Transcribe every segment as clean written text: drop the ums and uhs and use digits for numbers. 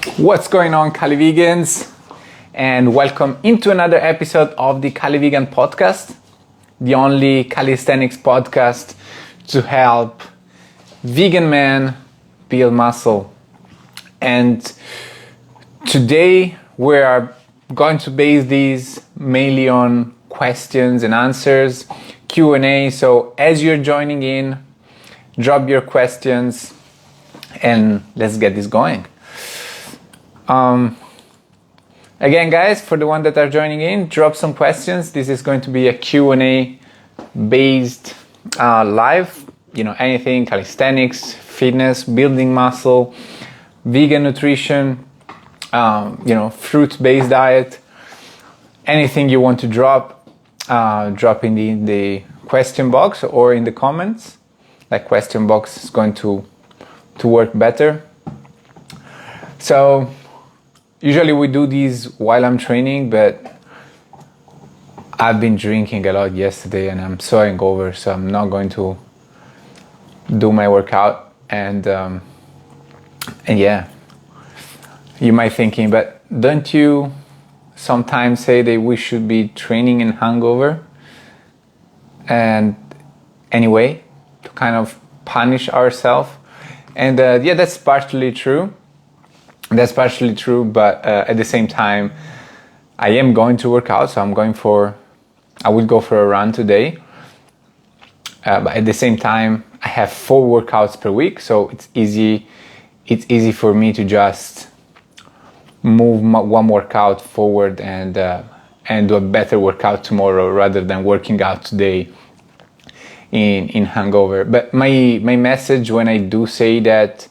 What's going on, CALIVEGANs? And welcome into another episode of the CALIVEGAN podcast, the only calisthenics podcast to help vegan men build muscle. And today we are going to base these mainly on questions and answers, Q&A. So as you're joining in, drop your questions and let's get this going. Again, guys, for the ones that are joining in, drop some questions. This is going to be a Q&A based live, anything calisthenics, fitness, building muscle, vegan nutrition, fruit-based diet, anything you want to drop in the question box or in the comments. Like question box is going to work better. So usually we do these while I'm training, but I've been drinking a lot yesterday and I'm so hungover, so I'm not going to do my workout. And yeah, you might be thinking, but don't you sometimes say that we should be training in hangover? And anyway, to kind of punish ourselves. And yeah, that's partially true. But at the same time, I am going to work out, so I will go for a run today. But at the same time, I have 4 workouts per week, so it's easy for me to just move one workout forward and do a better workout tomorrow rather than working out today in hangover. But my message when I do say that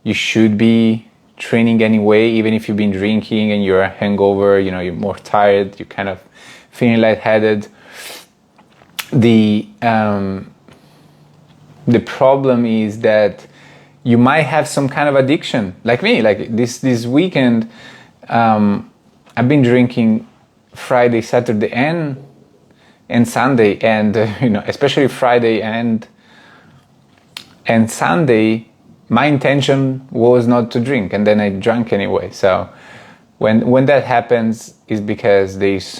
you should be training anyway, even if you've been drinking and you're hangover, you're more tired, you're kind of feeling lightheaded. The problem is that you might have some kind of addiction, like me. Like this weekend, I've been drinking Friday, Saturday, and Sunday, and especially Friday and Sunday. My intention was not to drink, and then I drank anyway. So when that happens, is because there's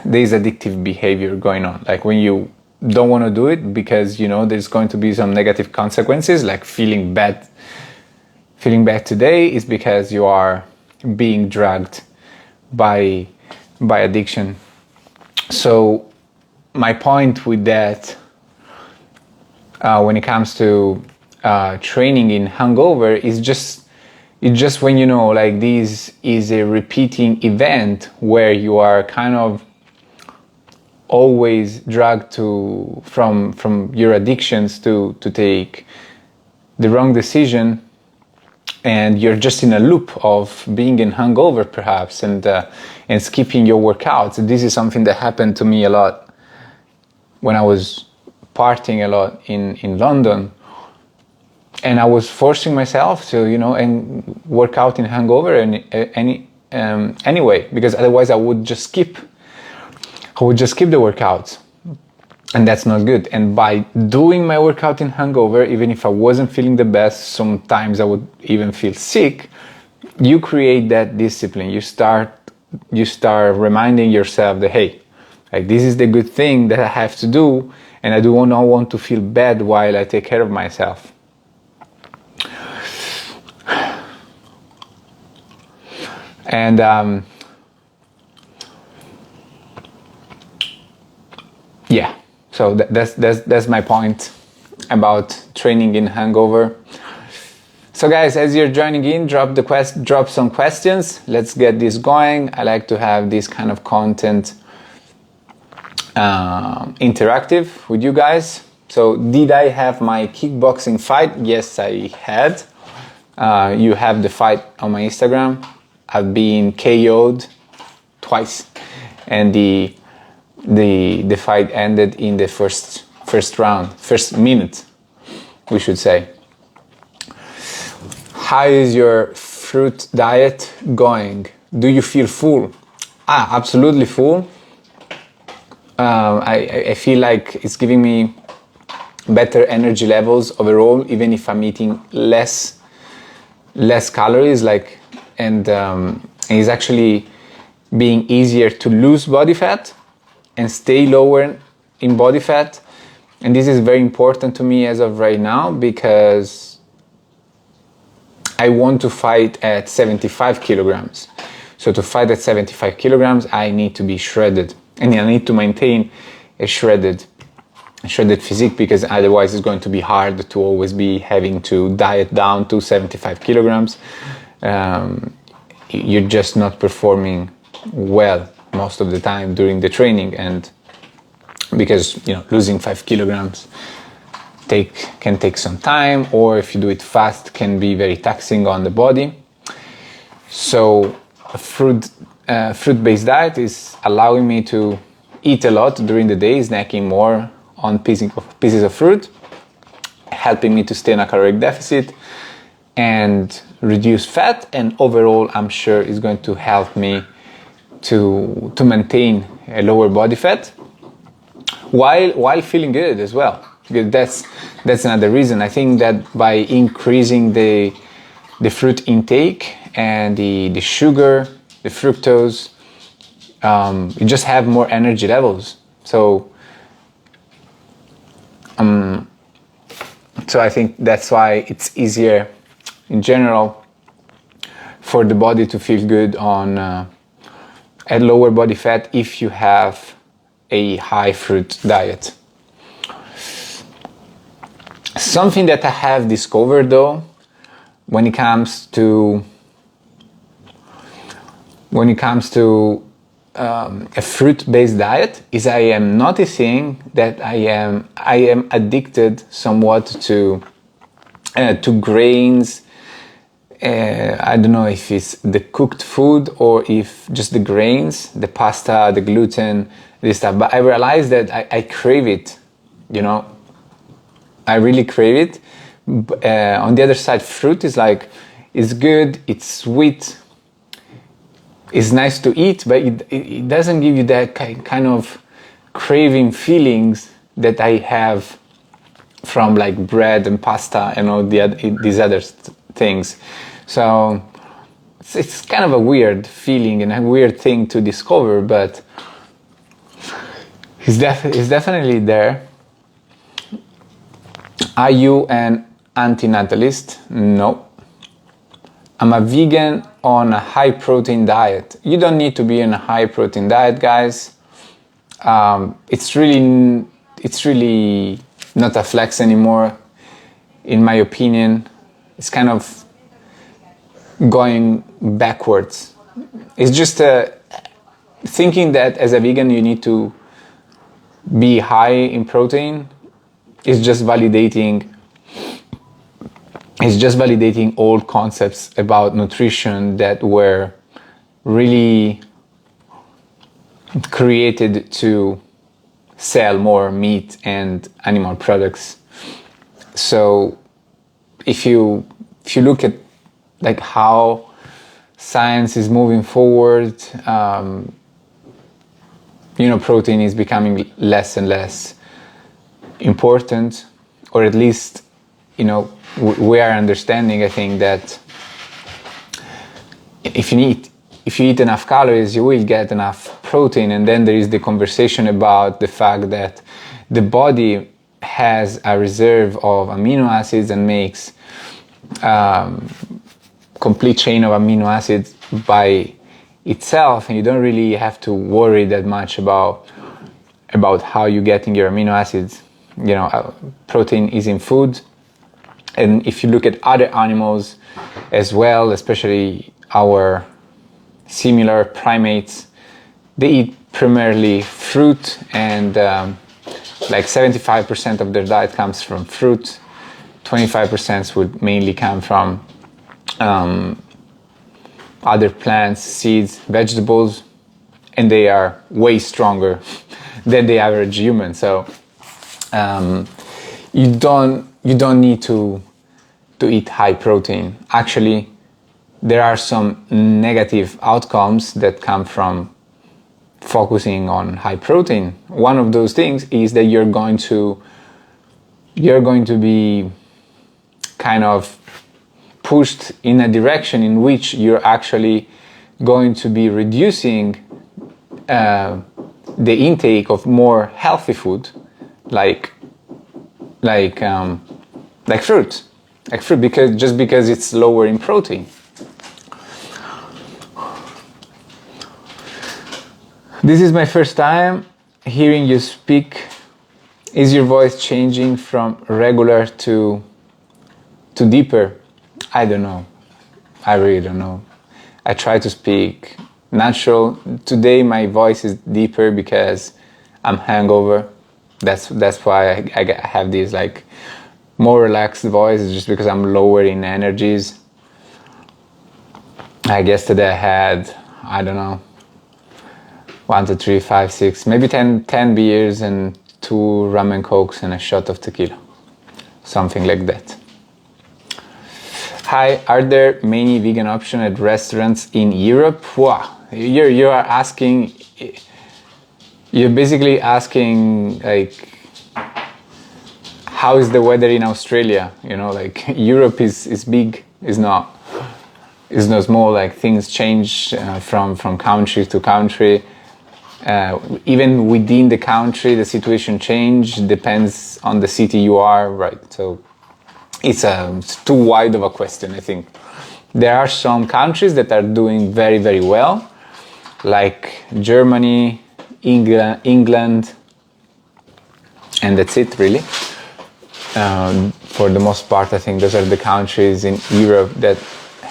addictive behavior going on. Like when you don't want to do it because there's going to be some negative consequences, like feeling bad today is because you are being dragged by addiction. So my point with that, when it comes to training in hangover, is just when like this is a repeating event where you are kind of always dragged from your addictions to take the wrong decision, and you're just in a loop of being in hangover perhaps and skipping your workouts. This is something that happened to me a lot when I was partying a lot in London. And I was forcing myself to, and work out in hangover anyway, because otherwise I would just skip the workouts, and that's not good. And by doing my workout in hangover, even if I wasn't feeling the best, sometimes I would even feel sick. You create that discipline. You start reminding yourself that, hey, like this is the good thing that I have to do, and I do not want to feel bad while I take care of myself. And yeah, so that's my point about training in hangover. So guys, as you're joining in, drop some questions. Let's get this going. I like to have this kind of content interactive with you guys. So did I have my kickboxing fight? Yes, I had. You have the fight on my Instagram. I've been KO'd twice, and the fight ended in the first minute, we should say. How is your fruit diet going? Do you feel full? Absolutely full. I feel like it's giving me better energy levels overall, even if I'm eating less less calories, and it's actually being easier to lose body fat and stay lower in body fat. And this is very important to me as of right now, because I want to fight at 75 kilograms. So to fight at 75 kilograms, I need to be shredded, and I need to maintain a shredded physique, because otherwise it's going to be hard to always be having to diet down to 75 kilograms. You're just not performing well most of the time during the training, and because losing 5 kilograms can take some time, or if you do it fast can be very taxing on the body. So a fruit-based diet is allowing me to eat a lot during the day, snacking more on pieces of fruit, helping me to stay in a caloric deficit and reduce fat, and overall I'm sure is going to help me to maintain a lower body fat while feeling good as well. Because that's another reason. I think that by increasing the fruit intake and the sugar, the fructose, you just have more energy levels. So I think that's why it's easier in general for the body to feel good on at lower body fat if you have a high fruit diet. Something that I have discovered though, when it comes to a fruit-based diet, is I am noticing that I am addicted somewhat to grains. I don't know if it's the cooked food or if just the grains, the pasta, the gluten, this stuff. But I realized that I crave it, I really crave it. On the other side, fruit is it's good, it's sweet, it's nice to eat, but it doesn't give you that kind of craving feelings that I have from bread and pasta and all these other things. So it's kind of a weird feeling and a weird thing to discover, but it's definitely there. Are you an antinatalist? No. I'm a vegan on a high protein diet. You don't need to be on a high protein diet, guys. It's really not a flex anymore, in my opinion. It's kind of going backwards. It's just thinking that as a vegan you need to be high in protein is just validating old concepts about nutrition that were really created to sell more meat and animal products. So if you look at how science is moving forward, protein is becoming less and less important, or at least we are understanding, I think, that if you eat enough calories, you will get enough protein. And then there is the conversation about the fact that the body has a reserve of amino acids and makes complete chain of amino acids by itself, and you don't really have to worry that much about how you're getting your amino acids. Protein is in food. And if you look at other animals as well, especially our similar primates, they eat primarily fruit, and 75% of their diet comes from fruit. 25% would mainly come from other plants, seeds, vegetables, and they are way stronger than the average human. So you don't need to eat high protein. Actually, there are some negative outcomes that come from focusing on high protein. One of those things is that you're going to be kind of pushed in a direction in which you're actually going to be reducing the intake of more healthy food, like fruit, because it's lower in protein. This is my first time hearing you speak. Is your voice changing from regular to deeper? I don't know. I really don't know. I try to speak natural. Today my voice is deeper because I'm hungover. That's why I have this like more relaxed voice. It's just because I'm lower in energies. I guess today I had, I don't know, 1, 2, 3, 5, 6, maybe 10 beers and 2 ramen cokes and a shot of tequila. Something like that. Hi, are there many vegan options at restaurants in Europe? Wow, you are asking, you're basically asking like, how is the weather in Australia? You know, like Europe is big, is not small. Like things change from country to country. Even within the country, the situation change, depends on the city you are, right? So it's too wide of a question, I think. There are some countries that are doing very, very well, like Germany, England, and that's it, really. For the most part, I think those are the countries in Europe that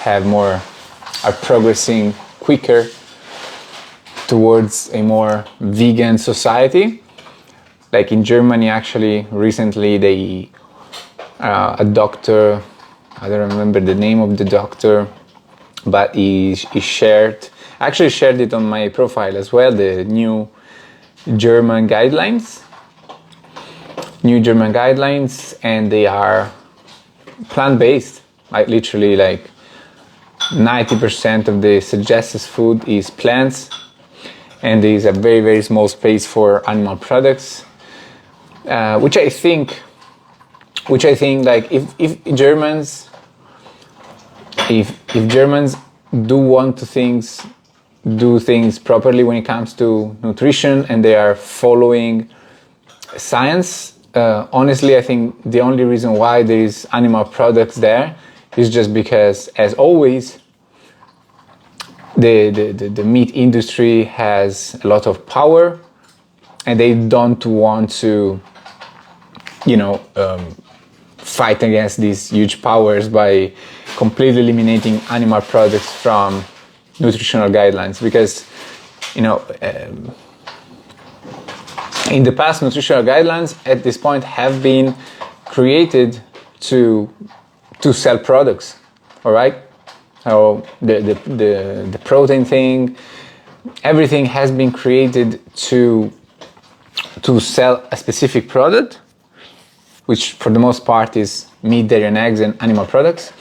are progressing quicker towards a more vegan society. Like in Germany, actually, recently a doctor, I don't remember the name of the doctor, but he shared it on my profile as well, the new German guidelines, and they are plant-based. Like literally, like 90% of the suggested food is plants, and there is a very, very small space for animal products, which I think like if Germans do want to do things properly when it comes to nutrition, and they are following science, honestly, I think the only reason why there is animal products there is just because, as always, the meat industry has a lot of power, and they don't want to, fight against these huge powers by completely eliminating animal products from nutritional guidelines, because in the past, nutritional guidelines at this point have been created to sell products. All right, so the protein thing, everything has been created to sell a specific product, which for the most part is meat, dairy, and eggs, and animal products,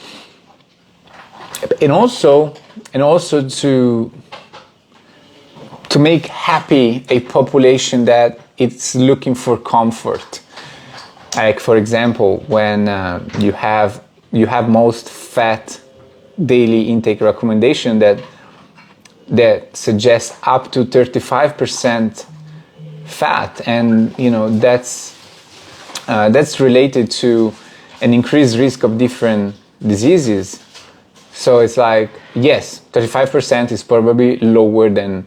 and also to make happy a population that it's looking for comfort. Like for example, when you have most fat daily intake recommendation that suggests up to 35% fat, and that's related to an increased risk of different diseases. So it's like, yes, 35% is probably lower than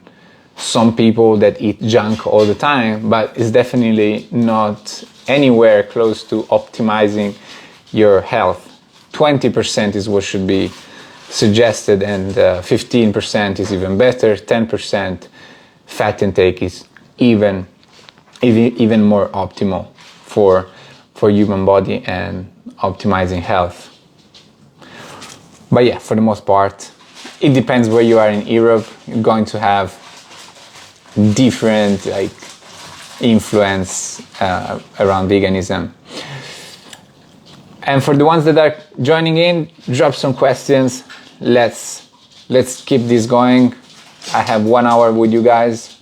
some people that eat junk all the time, but it's definitely not anywhere close to optimizing your health. 20% is what should be suggested, and 15% is even better. 10% fat intake is even more optimal for human body and optimizing health. But yeah, for the most part, it depends where you are in Europe. You're going to have different influence around veganism. And for the ones that are joining in, drop some questions. Let's keep this going. I have 1 hour with you guys.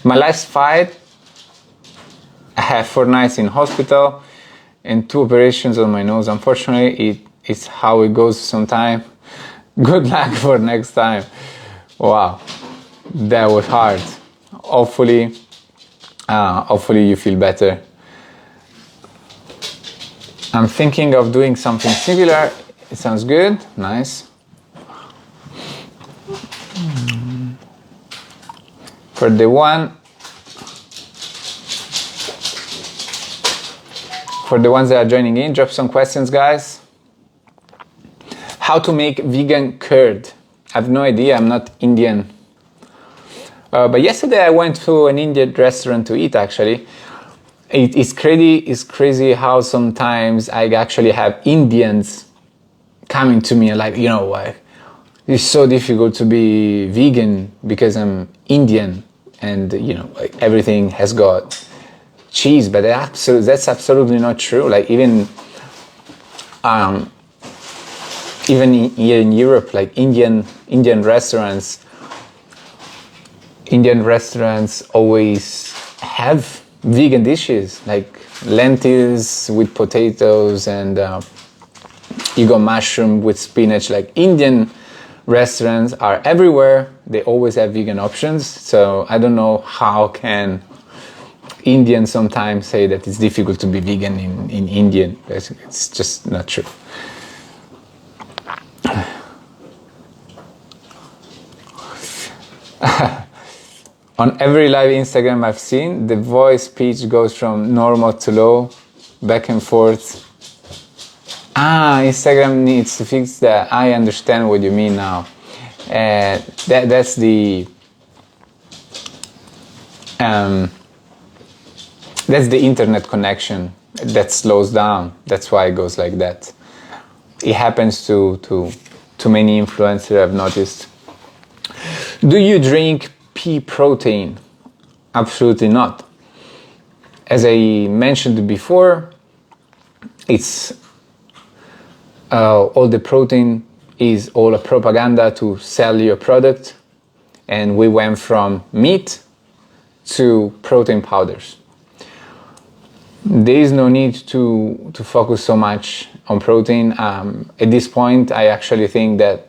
My last fight, I had 4 nights in hospital and 2 operations on my nose. Unfortunately, it it's how it goes sometimes. Good luck for next time. Wow, that was hard. Hopefully you feel better. I'm thinking of doing something similar. It sounds good. Nice. For the ones that are joining in, drop some questions, guys. How to make vegan curd? I have no idea. I'm not Indian. But yesterday I went to an Indian restaurant to eat, actually. It's crazy how sometimes I actually have Indians coming to me and like, it's so difficult to be vegan because I'm Indian and, like everything has got cheese, but that's absolutely not true. Like even here in Europe, like Indian restaurants always have vegan dishes like lentils with potatoes and you got mushroom with spinach. Like Indian restaurants are everywhere. They always have vegan options. So I don't know how can Indians sometimes say that it's difficult to be vegan in Indian. It's just not true. On every live Instagram I've seen, the voice pitch goes from normal to low, back and forth. Instagram needs to fix that. I understand what you mean now. That's the internet connection that slows down. That's why it goes like that. It happens to many influencers, I've noticed. Do you drink pea protein? Absolutely not. As I mentioned before, it's all the protein is all a propaganda to sell your product, and we went from meat to protein powders. There is no need to focus so much on protein. At this point, I actually think that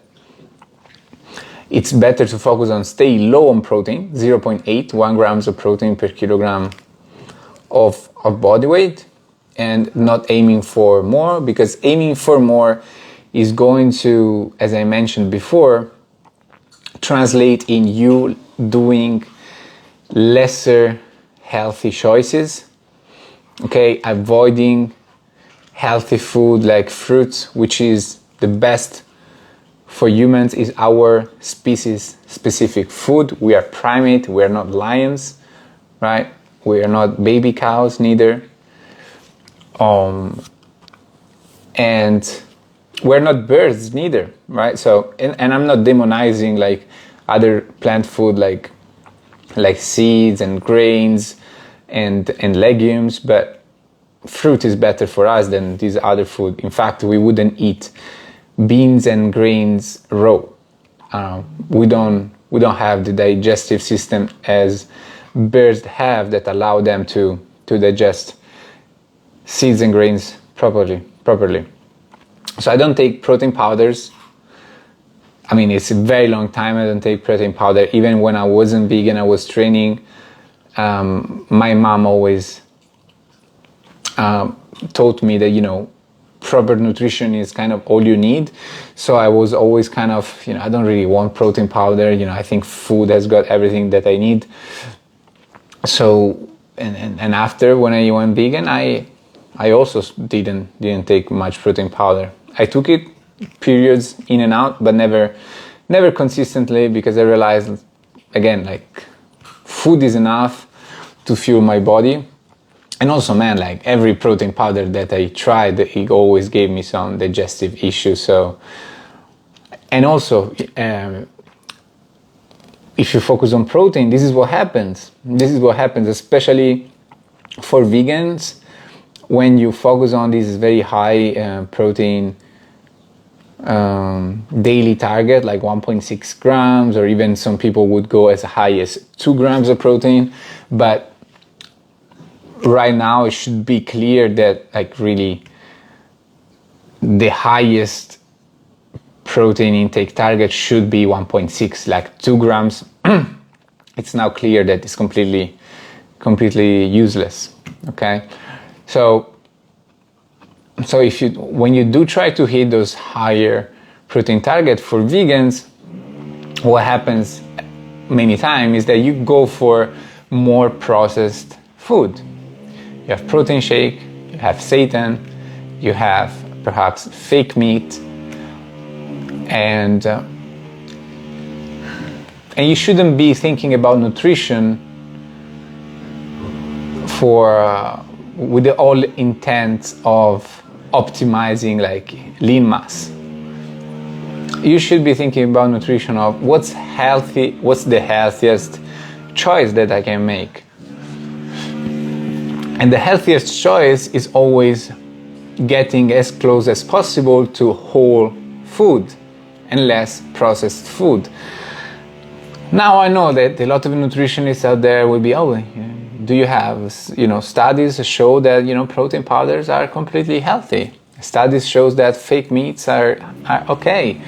it's better to focus on stay low on protein, 0.8 grams of protein per kilogram of body weight, and not aiming for more, because aiming for more is going to, as I mentioned before, translate in you doing lesser healthy choices. Okay, avoiding healthy food like fruits, which is the best for humans, is our species specific food. We are primate, we are not lions, right? We are not baby cows neither. And we're not birds neither, right? So, and I'm not demonizing like other plant food like seeds and grains and legumes, but fruit is better for us than these other food. In fact, we wouldn't eat beans and grains raw. We don't have the digestive system as birds have that allow them to digest seeds and grains properly. So I don't take protein powders. I mean, it's a very long time I don't take protein powder. Even when I wasn't vegan, I was training. My mom always taught me that, proper nutrition is kind of all you need. So I was always kind of, I don't really want protein powder. I think food has got everything that I need. So, and after when I went vegan, I also didn't take much protein powder. I took it periods in and out, but never consistently, because I realized, again, like food is enough to fuel my body. And also, man, like every protein powder that I tried, it always gave me some digestive issues. So, and also, if you focus on protein, this is what happens. Especially for vegans, when you focus on this very high protein daily target, like 1.6 grams, or even some people would go as high as 2 grams of protein. But right now it should be clear that like really the highest protein intake target should be 1.6, like 2 grams. It's now clear that it's completely useless. Okay, so if when you do try to hit those higher protein target for vegans, what happens many times is that you go for more processed food. You have protein shake, you have seitan, you have perhaps fake meat, and you shouldn't be thinking about nutrition with the whole intent of optimizing like lean mass. You should be thinking about nutrition of what's healthy, what's the healthiest choice that I can make. And the healthiest choice is always getting as close as possible to whole food and less processed food. Now I know that a lot of nutritionists out there will be, do you have, studies show that, protein powders are completely healthy. Studies shows that fake meats are okay.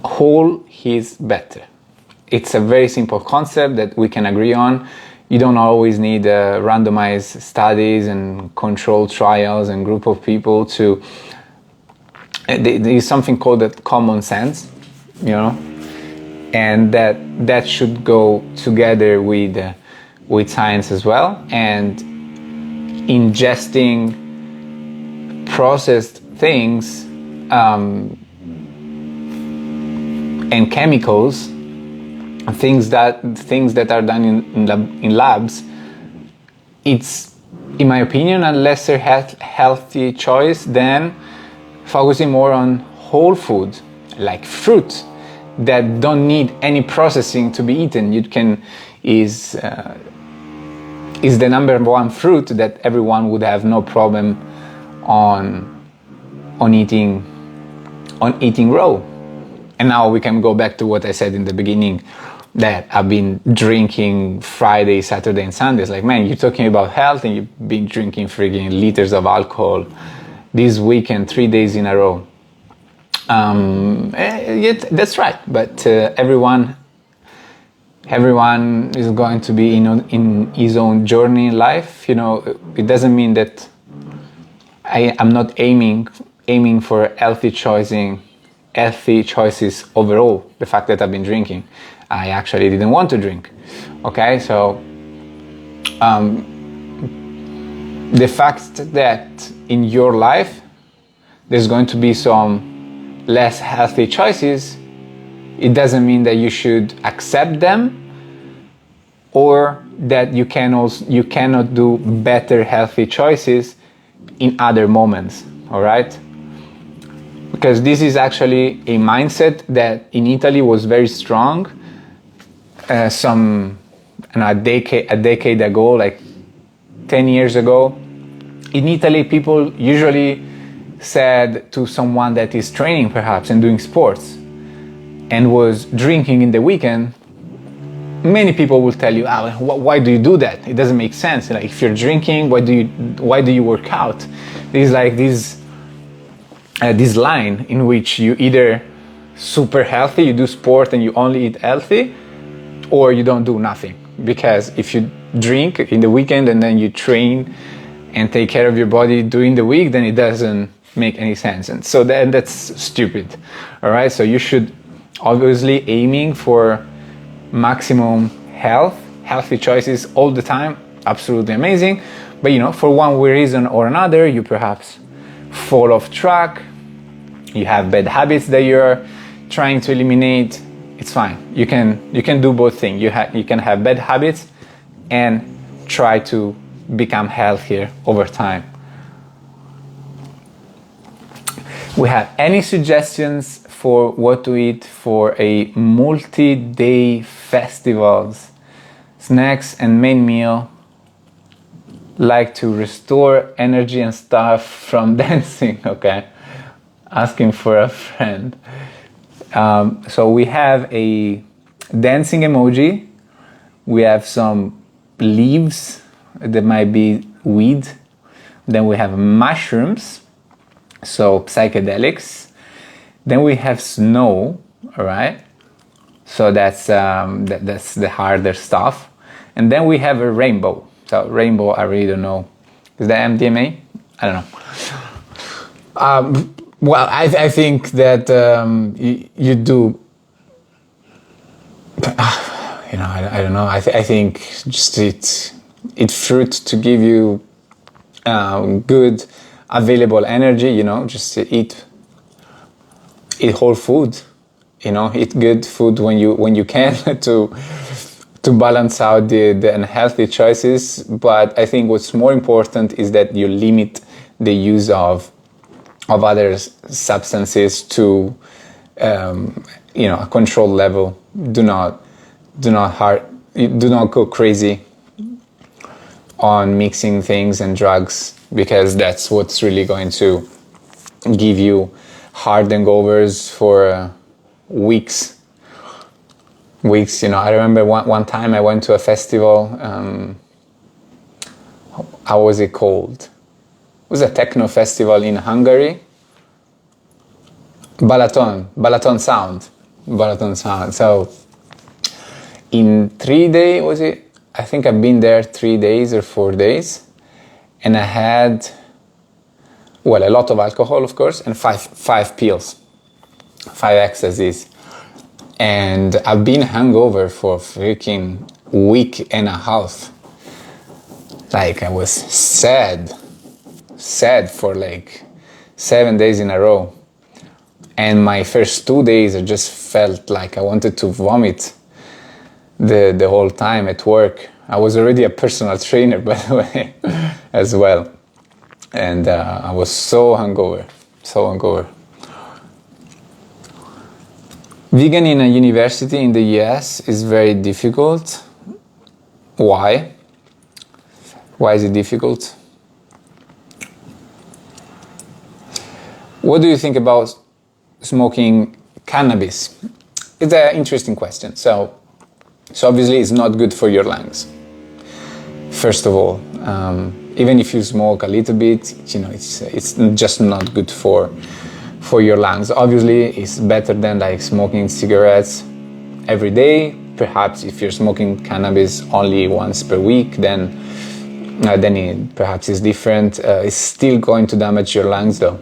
Whole is better. It's a very simple concept that we can agree on. You don't always need randomized studies and controlled trials and group of people to. There is something called that common sense, and that should go together with science as well. And ingesting processed things and chemicals, things that are done in labs, it's, in my opinion, a lesser healthy choice than focusing more on whole food, like fruit, that don't need any processing to be eaten. Is the number one fruit that everyone would have no problem on eating raw. And now we can go back to what I said in the beginning, that I've been drinking Friday, Saturday, and Sundays. Like, man, you're talking about health and you've been drinking freaking liters of alcohol this weekend, 3 days in a row. That's right. But everyone is going to be in his own journey in life. It doesn't mean that I'm not aiming for healthy choices overall. The fact that I've been drinking, I actually didn't want to drink. Okay, so the fact that in your life there's going to be some less healthy choices, it doesn't mean that you should accept them, or that you cannot do better healthy choices in other moments. All right, because this is actually a mindset that in Italy was very strong a decade ago, like 10 years ago. In Italy, people usually said to someone that is training perhaps and doing sports and was drinking in the weekend, many people will tell you, why do you do that? It doesn't make sense. Like, if you're drinking, why do you work out? There's like this line in which you either super healthy, you do sport and you only eat healthy, or you don't do nothing. Because if you drink in the weekend and then you train and take care of your body during the week, then it doesn't make any sense. And so that's stupid. All right, so you should obviously aiming for maximum healthy choices all the time. Absolutely amazing. But for one reason or another, you perhaps fall off track, you have bad habits that you're trying to eliminate. It's fine. You can do both things. You can have bad habits and try to become healthier over time. We have any suggestions for what to eat for a multi-day festivals, snacks and main meal, like to restore energy and stuff from dancing? Okay, asking for a friend. So we have a dancing emoji, we have some leaves that might be weed, Then we have mushrooms, so psychedelics. Then we have snow, all right? So that's the harder stuff. And then we have a rainbow. So rainbow, I really don't know. Is that MDMA? I don't know. Well, I think that you do. I don't know. I think just it fruit to give you good available energy. Just eat whole food. Eat good food when you can to balance out the unhealthy choices. But I think what's more important is that you limit the use of other substances to a controlled level. Do not go crazy on mixing things and drugs, because that's what's really going to give you hard hangovers for weeks. I remember one time I went to a festival. How was it called? It was a techno festival in Hungary. Balaton Sound. So in 3 days, was it? I think I've been there 3 days or 4 days, and I had, a lot of alcohol, of course, and five pills, 5 ecstasies. And I've been hungover for freaking week and a half. Like, I was sad for like 7 days in a row. And my first 2 days, I just felt like I wanted to vomit the whole time at work. I was already a personal trainer, by the way, as well. And I was so hungover. Vegan in a university in the US is very difficult. Why? Why is it difficult? What do you think about smoking cannabis? It's an interesting question. So obviously it's not good for your lungs. First of all, even if you smoke a little bit, it's just not good for your lungs. Obviously, it's better than like smoking cigarettes every day. Perhaps if you're smoking cannabis only once per week, then it perhaps is different. It's still going to damage your lungs, though.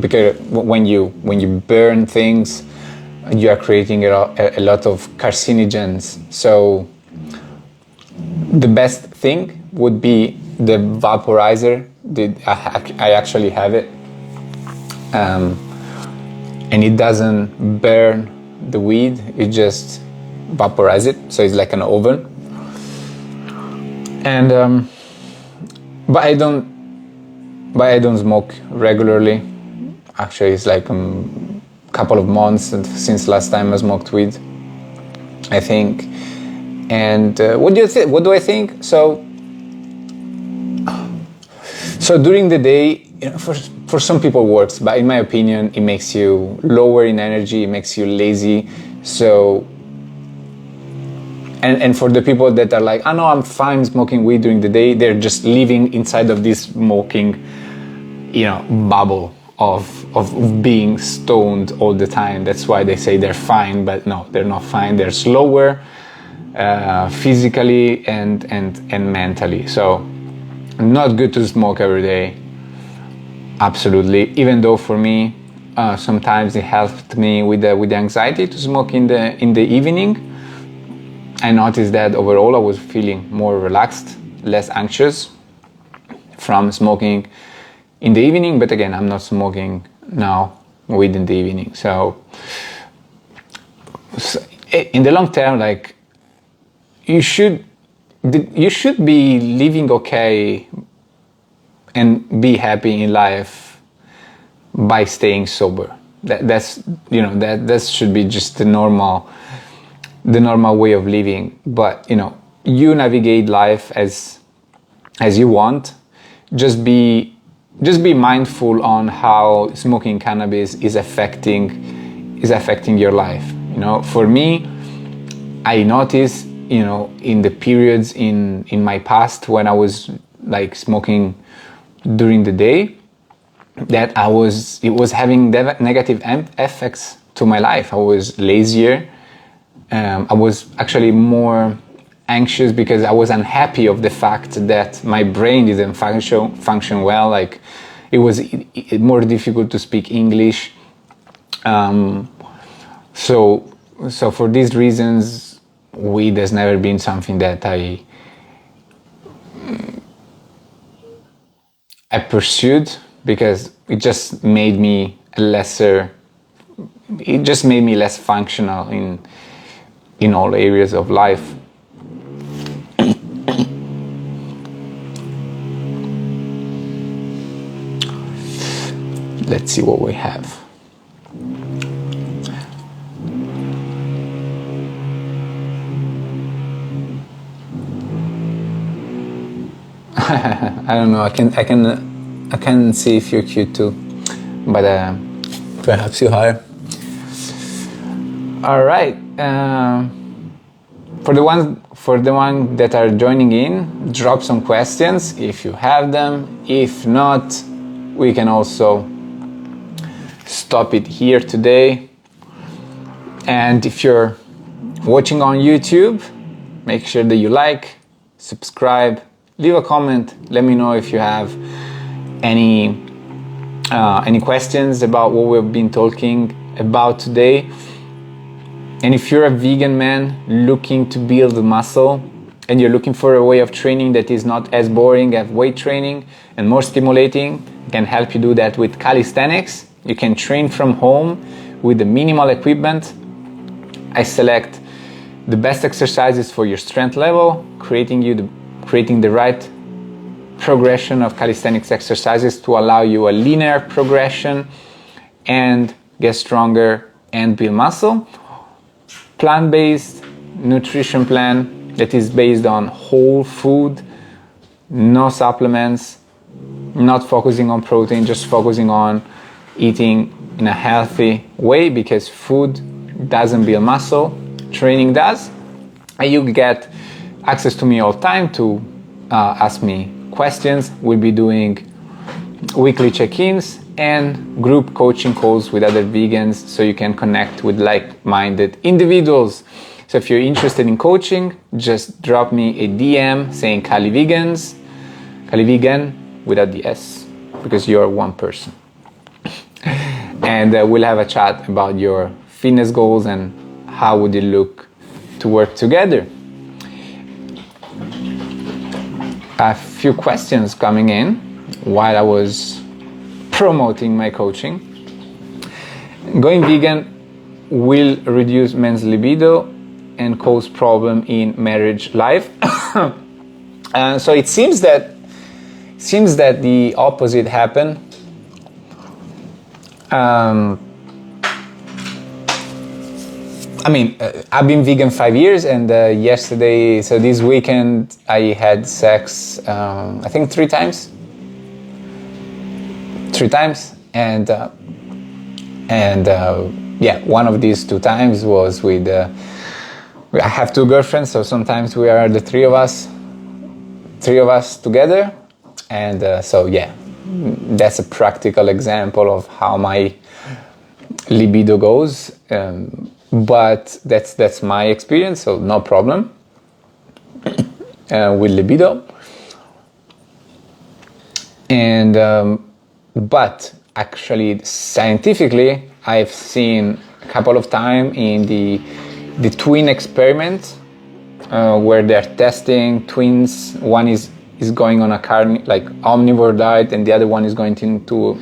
Because when you burn things, you are creating a lot of carcinogens. So the best thing would be the vaporizer. I actually have it, and it doesn't burn the weed, it just vaporizes it, so it's like an oven. And but I don't smoke regularly. Actually, it's like a couple of months since last time I smoked weed, I think. And what do I think? So during the day, for some people it works, but in my opinion, it makes you lower in energy, it makes you lazy. So, and for the people that are like, no, I'm fine smoking weed during the day, they're just living inside of this smoking, bubble of being stoned all the time. That's why they say they're fine, but no, they're not fine. They're slower, physically and mentally. So not good to smoke every day. Absolutely. Even though for me, sometimes it helped me with the anxiety to smoke in the evening. I noticed that overall I was feeling more relaxed, less anxious from smoking in the evening. But again, I'm not smoking now weed in the evening. So in the long term, like, you should be living okay and be happy in life by staying sober. That should be just the normal way of living. But you navigate life as you want. Just be mindful on how smoking cannabis is affecting your life. For me, I notice in the periods in my past when I was like smoking during the day, that it was having negative effects to my life. I was lazier. I was actually more anxious because I was unhappy of the fact that my brain didn't function well. Like it was more difficult to speak English. So for these reasons, weed has never been something that I pursued, because it just made me less functional in all areas of life. Let's see what we have. I don't know. I can see if you're cute too, but perhaps you are. All right. For the one that are joining in, drop some questions if you have them. If not, we can also stop it here today. And if you're watching on YouTube, make sure that you like, subscribe, leave a comment. Let me know if you have any questions about what we've been talking about today. And if you're a vegan man looking to build muscle and you're looking for a way of training that is not as boring as weight training and more stimulating, I can help you do that with calisthenics. You can train from home with the minimal equipment. I select the best exercises for your strength level, creating the right progression of calisthenics exercises to allow you a linear progression and get stronger and build muscle. Plant-based nutrition plan that is based on whole food, no supplements, not focusing on protein, just focusing on eating in a healthy way, because food doesn't build muscle, training does. And you get access to me all the time to ask me questions. We'll be doing weekly check-ins and group coaching calls with other vegans so you can connect with like-minded individuals. So if you're interested in coaching, just drop me a DM saying CALIVEGAN without the S, because you're one person. And we'll have a chat about your fitness goals and how would it look to work together. A few questions coming in while I was promoting my coaching. Going vegan will reduce men's libido and cause problem in marriage life. So it seems that the opposite happened. I've been vegan 5 years, and this weekend, I had sex, I think 3 times. 3 times, and one of these 2 times was with, I have 2 girlfriends, so sometimes we are the 3 of us together, and that's a practical example of how my libido goes. But that's my experience, so no problem with libido. And but actually, scientifically, I've seen a couple of times in the twin experiment where they're testing twins. One is going on a omnivore diet, and the other one is going into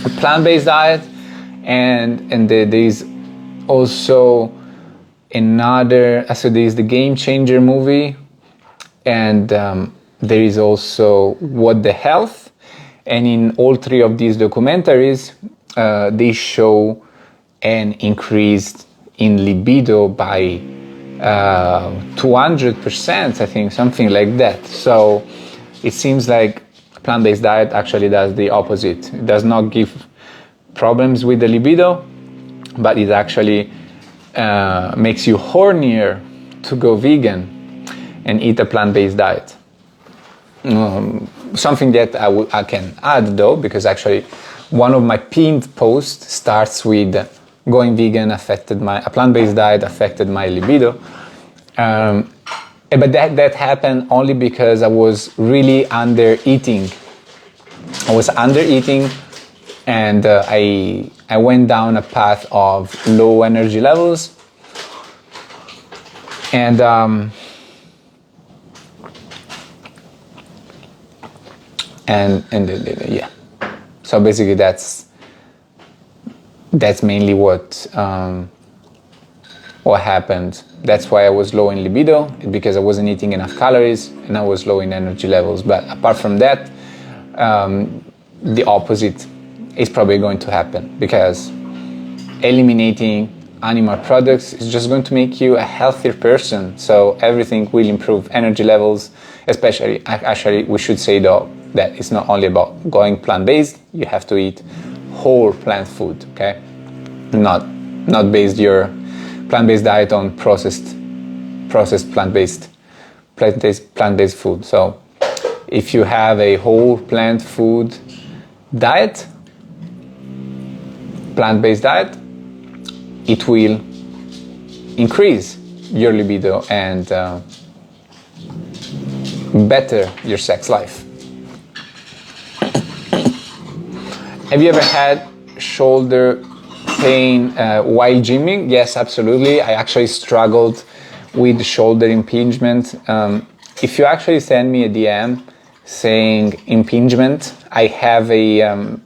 a plant-based diet, and there is also another, so there is the Game Changer movie, and there is also What the Health, and in all 3 of these documentaries they show an increase in libido by 200%, I think, something like that. So it seems like plant-based diet actually does the opposite. It does not give problems with the libido, but it actually makes you hornier to go vegan. and eat a plant-based diet. Something that I can add though, because actually one of my pinned posts starts with going vegan a plant-based diet affected my libido. But that happened only because I was really under-eating. I was under-eating, and I went down a path of low energy levels. And yeah. So basically that's mainly what happened. That's why I was low in libido, because I wasn't eating enough calories and I was low in energy levels. But apart from that, the opposite is probably going to happen, because eliminating animal products is just going to make you a healthier person. So everything will improve. Energy levels, especially. Actually, we should say though that it's not only about going plant-based. You have to eat whole plant food, okay? Not base your plant-based diet on processed plant-based food. So if you have a whole plant food diet, plant-based diet, it will increase your libido and better your sex life. Have you ever had shoulder pain while gymming? Yes, absolutely. I actually struggled with shoulder impingement. If you actually send me a DM saying impingement, I have a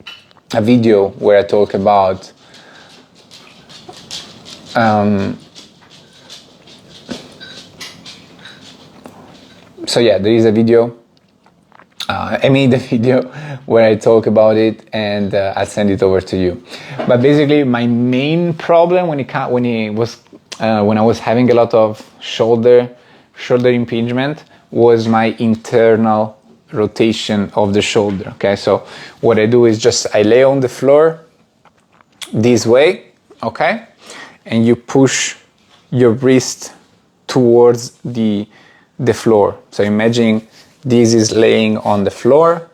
video where I talk about so yeah, there is a video. I made a video where I talk about it, and I'll send it over to you. But basically, my main problem when I was having a lot of shoulder impingement was my internal rotation of the shoulder. Okay, so what I do is I lay on the floor this way, okay, and you push your wrist towards the floor. So imagine this is laying on the floor,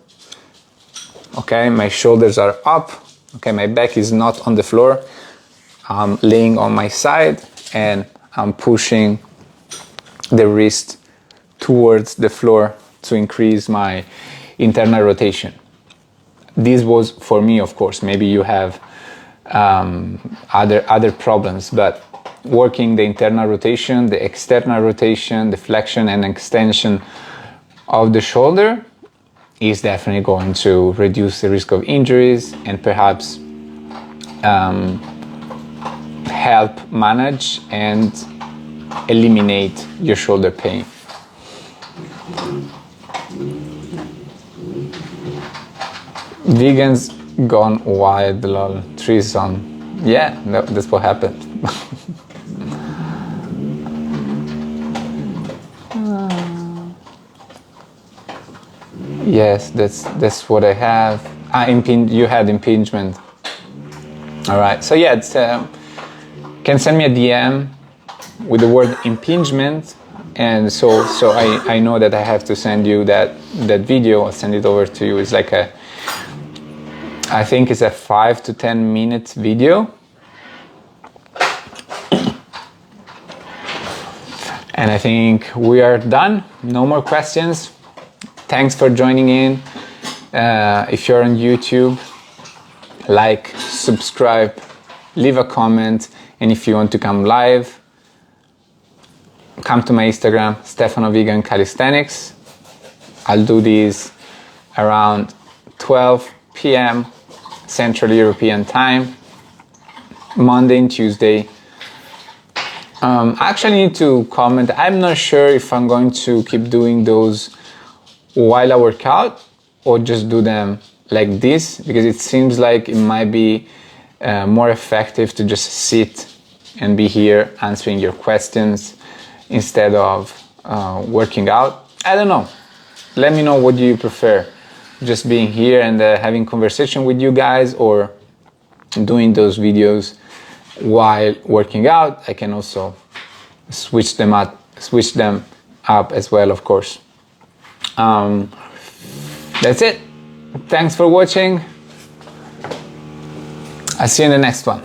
okay, my shoulders are up, okay, my back is not on the floor, I'm laying on my side and I'm pushing the wrist towards the floor to increase my internal rotation. This was for me, of course. Maybe you have other problems, but working the internal rotation, the external rotation, the flexion and extension of the shoulder is definitely going to reduce the risk of injuries and perhaps help manage and eliminate your shoulder pain. Vegans gone wild, lol. Trees on. Yeah, no, that's what happened. Yes, that's what I have. You had impingement. All right. So yeah, can send me a DM with the word impingement, and so I know that I have to send you that video. I'll send it over to you. It's like I think it's a 5 to 10 minute video. And I think we are done. No more questions. Thanks for joining in. If you're on YouTube, like, subscribe, leave a comment, and if you want to come live, come to my Instagram, Stefano Vegan Calisthenics. I'll do these around 12 p.m. Central European Time, Monday and Tuesday. I actually need to comment. I'm not sure if I'm going to keep doing those while I work out or just do them like this, because it seems like it might be more effective to just sit and be here answering your questions instead of working out. I don't know. Let me know, what do you prefer? Just being here and having conversation with you guys, or doing those videos while working out? I can also switch them up as well, of course. That's it. Thanks for watching. I'll see you in the next one.